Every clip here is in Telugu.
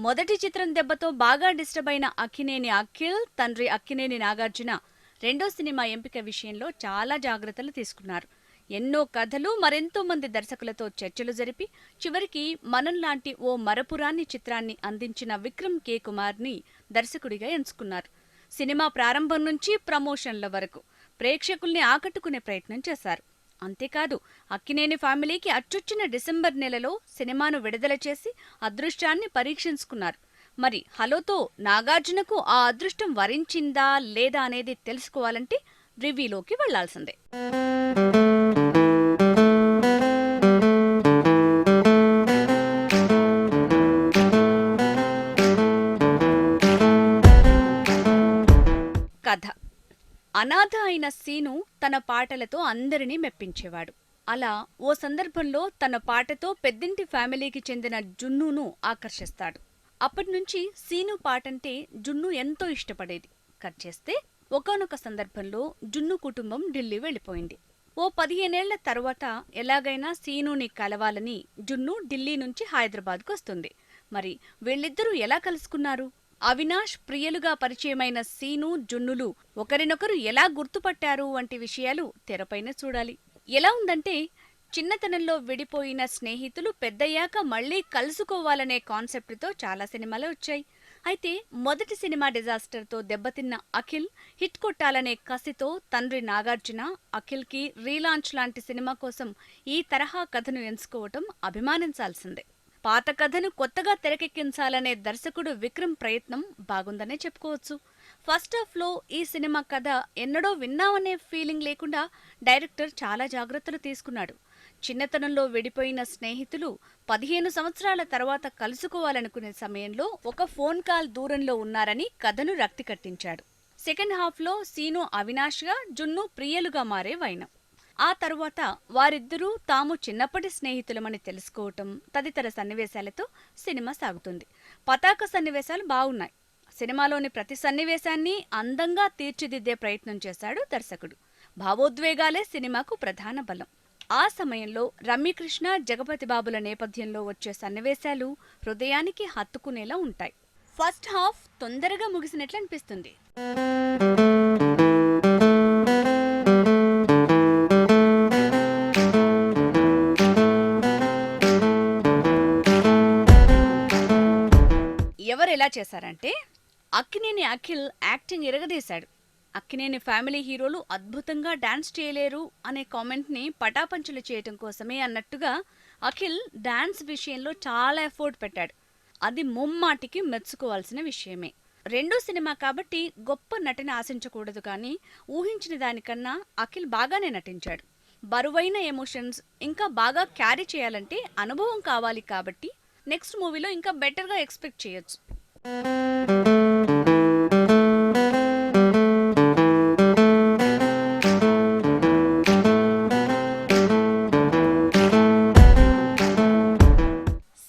మొదటి చిత్రం దెబ్బతో బాగా డిస్టర్బ్ అయిన అక్కినేని అఖిల్ తండ్రి అక్కినేని నాగార్జున రెండో సినిమా ఎంపిక విషయంలో చాలా జాగ్రత్తలు తీసుకున్నారు. ఎన్నో కథలు, మరెంతో మంది దర్శకులతో చర్చలు జరిపి చివరికి మనంలాంటి ఓ మరపురాని చిత్రాన్ని అందించిన విక్రమ్ కే కుమార్ని దర్శకుడిగా ఎంచుకున్నారు. సినిమా ప్రారంభం నుంచి ప్రమోషన్ల వరకు ప్రేక్షకుల్ని ఆకట్టుకునే ప్రయత్నం చేశారు. అంతేకాదు, అక్కినేని ఫ్యామిలీకి అచ్చొచ్చిన డిసెంబర్ నెలలో సినిమాను విడుదల చేసి అదృష్టాన్ని పరీక్షించుకున్నారు. మరి హలోతో నాగార్జునకు ఆ అదృష్టం వరించిందా లేదా అనేది తెలుసుకోవాలంటే రివ్యూలోకి వెళ్లాల్సిందే. కథ: అనాథ అయిన సీను తన పాటలతో అందరినీ మెప్పించేవాడు. అలా ఓ సందర్భంలో తన పాటతో పెద్దింటి ఫ్యామిలీకి చెందిన జున్నును ఆకర్షిస్తాడు. అప్పటినుంచి సీను పాటంటే జున్ను ఎంతో ఇష్టపడేది. కట్ చేస్తే ఒకానొక సందర్భంలో జున్ను కుటుంబం ఢిల్లీ వెళ్లిపోయింది. ఓ 15 ఏళ్ల తరువాత ఎలాగైనా సీనుని కలవాలని జున్ను ఢిల్లీ నుంచి హైదరాబాద్కు వస్తుంది. మరి వీళ్ళిద్దరూ ఎలా కలుసుకున్నారు? అవినాష్ ప్రియలుగా పరిచయమైన సీను, జున్నులు ఒకరినొకరు ఎలా గుర్తుపట్టారు వంటి విషయాలు తెరపైనే చూడాలి. ఎలా ఉందంటే, చిన్నతనంలో విడిపోయిన స్నేహితులు పెద్దయ్యాక మళ్లీ కలుసుకోవాలనే కాన్సెప్ట్తో చాలా సినిమాలు వచ్చాయి. అయితే మొదటి సినిమా డిజాస్టర్తో దెబ్బతిన్న అఖిల్ హిట్ కొట్టాలనే కసితో తండ్రి నాగార్జున అఖిల్కి రీలాంచ్ లాంటి సినిమా కోసం ఈ తరహా కథను ఎంచుకోవటం అభిమానించాల్సిందే. పాత కథను కొత్తగా తెరకెక్కించాలనే దర్శకుడు విక్రమ్ ప్రయత్నం బాగుందనే చెప్పుకోవచ్చు. ఫస్ట్ హాఫ్లో ఈ సినిమా కథ ఎన్నడో విన్నామనే ఫీలింగ్ లేకుండా డైరెక్టర్ చాలా జాగ్రత్తలు తీసుకున్నాడు. చిన్నతనంలో విడిపోయిన స్నేహితులు 15 సంవత్సరాల తర్వాత కలుసుకోవాలనుకునే సమయంలో ఒక ఫోన్ కాల్ దూరంలో ఉన్నారని కథను రక్తి కట్టించాడు. సెకండ్ హాఫ్లో సీను అవినాష్గా, జున్ను ప్రియలుగా మారే వైనం. ఆ తరువాత వారిద్దరూ తాము చిన్నప్పటి స్నేహితులమని తెలుసుకోవటం తదితర సన్నివేశాలతో సినిమా సాగుతుంది. పతాక సన్నివేశాలు బాగున్నాయి. సినిమాలోని ప్రతి సన్నివేశాన్ని అందంగా తీర్చిదిద్దే ప్రయత్నం చేశాడు దర్శకుడు. భావోద్వేగాలే సినిమాకు ప్రధాన బలం. ఆ సమయంలో రమ్యకృష్ణ, జగపతిబాబుల నేపథ్యంలో వచ్చే సన్నివేశాలు హృదయానికి హత్తుకునేలా ఉంటాయి. ఫస్ట్ హాఫ్ తొందరగా ముగిసినట్లు అనిపిస్తుంది. ఎవరెలా చేశారంటే, అక్కినేని అఖిల్ యాక్టింగ్ ఎరగదీశాడు. అక్కినేని ఫ్యామిలీ హీరోలు అద్భుతంగా డాన్స్ చేయలేరు అనే కామెంట్ని పటాపంచలు చేయటం కోసమే అన్నట్టుగా అఖిల్ డాన్స్ విషయంలో చాలా ఎఫర్ట్ పెట్టాడు. అది ముమ్మాటికి మెచ్చుకోవాల్సిన విషయమే. రెండో సినిమా కాబట్టి గొప్ప నటిని ఆశించకూడదు, కానీ ఊహించిన దానికన్నా అఖిల్ బాగానే నటించాడు. బరువైన ఎమోషన్స్ ఇంకా బాగా క్యారీ చేయాలంటే అనుభవం కావాలి, కాబట్టి నెక్స్ట్ మూవీలో ఇంకా బెటర్గా ఎక్స్పెక్ట్ చేయొచ్చు.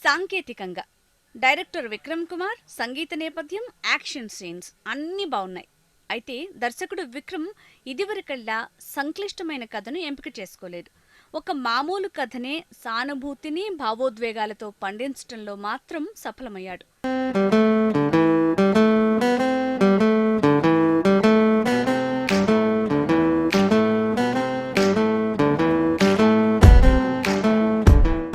సాంకేతికంగా డైరెక్టర్ విక్రమ్ కుమార్, సంగీత నేపథ్యం, యాక్షన్ సీన్స్ అన్నీ బాగున్నాయి. అయితే దర్శకుడు విక్రమ్ ఇదివరకల్లా సంక్లిష్టమైన కథను ఎంపిక చేసుకోలేదు. ఒక మామూలు కథనే సానుభూతిని, భావోద్వేగాలతో పండించటంలో మాత్రం సఫలమయ్యాడు.